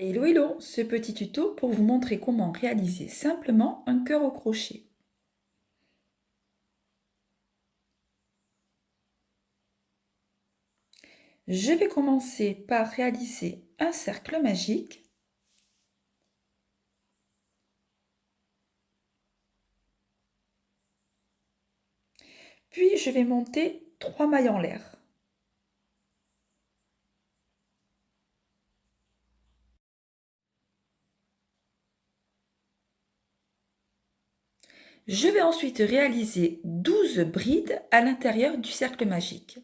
Hello hello, ce petit tuto pour vous montrer comment réaliser simplement un cœur au crochet. Je vais commencer par réaliser un cercle magique. Puis je vais monter 3 mailles en l'air. Je vais ensuite réaliser 12 brides à l'intérieur du cercle magique.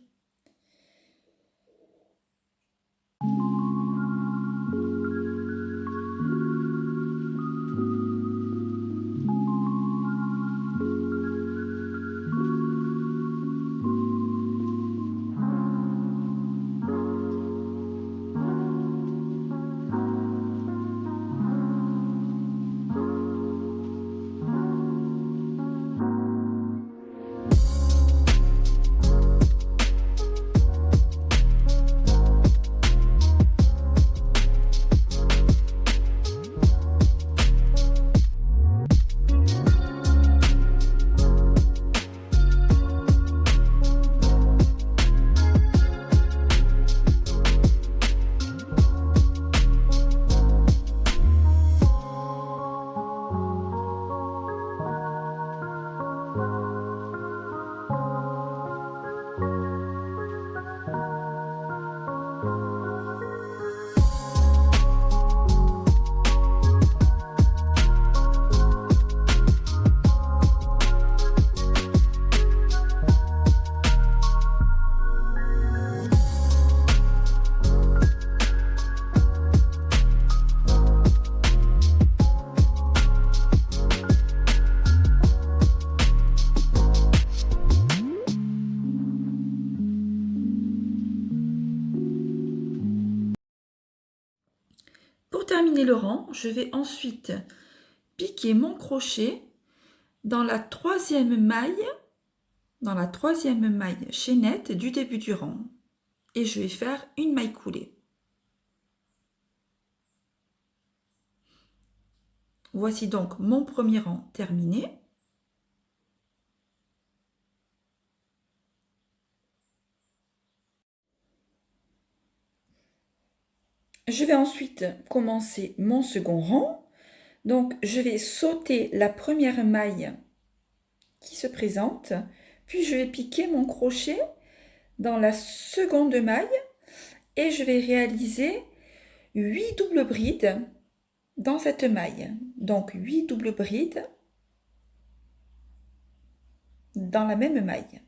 Pour terminer le rang, je vais ensuite piquer mon crochet dans la troisième maille chaînette du début du rang et je vais faire une maille coulée. Voici donc mon premier rang terminé. Je vais ensuite commencer mon second rang. Donc, je vais sauter la première maille qui se présente, puis je vais piquer mon crochet dans la seconde maille et je vais réaliser 8 doubles brides dans cette maille. Donc, 8 doubles brides dans la même maille.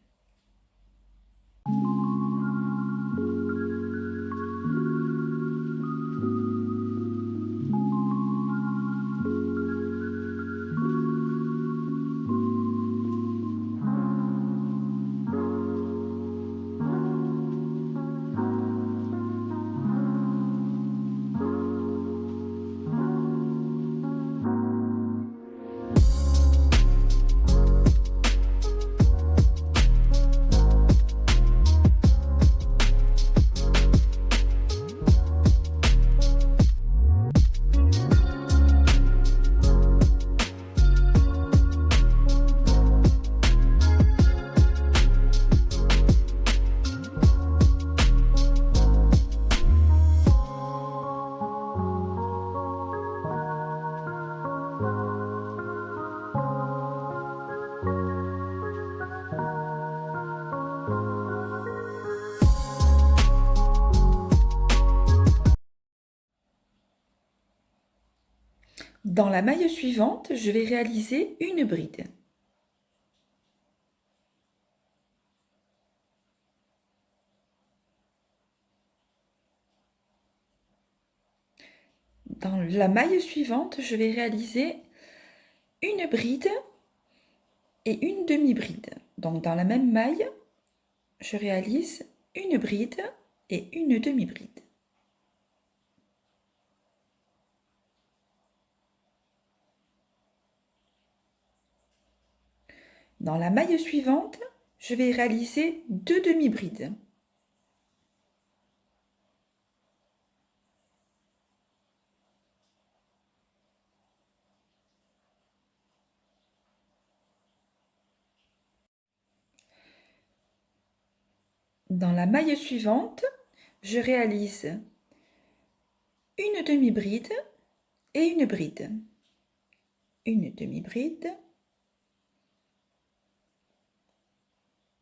Dans la maille suivante, je vais réaliser une bride. Dans la maille suivante, je vais réaliser une bride et une demi-bride. Donc dans la même maille, je réalise une bride et une demi-bride. Dans la maille suivante, je vais réaliser deux demi-brides. Dans la maille suivante, je réalise une demi-bride et une bride. Une demi-bride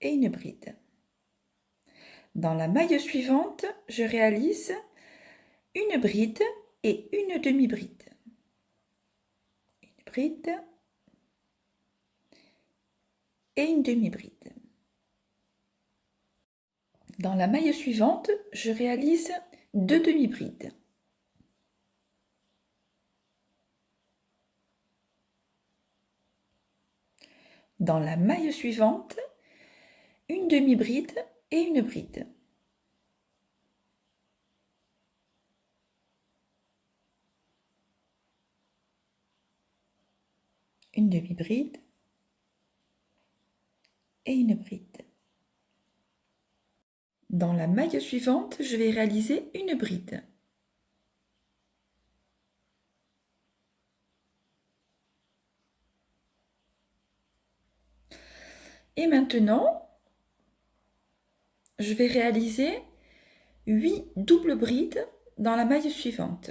et une bride. Dans la maille suivante, je réalise une bride et une demi-bride. Une bride et une demi-bride. Dans la maille suivante, je réalise deux demi-brides. Dans la maille suivante, une demi-bride et une bride. Une demi-bride et une bride. Dans la maille suivante, je vais réaliser une bride. Et maintenant, je vais réaliser 8 doubles brides dans la maille suivante.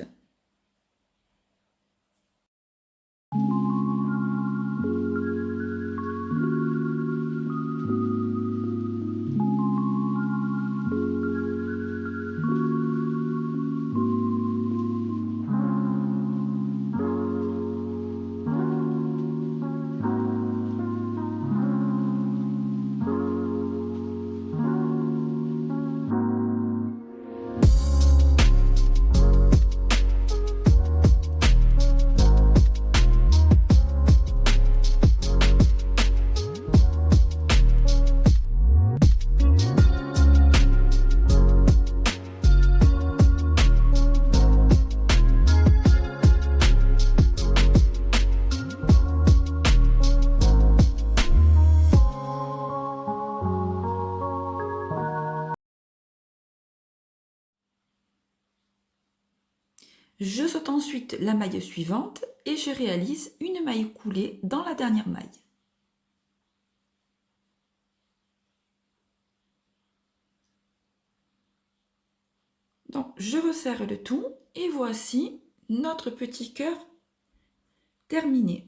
Je saute ensuite la maille suivante et je réalise une maille coulée dans la dernière maille. Donc, je resserre le tout et voici notre petit cœur terminé.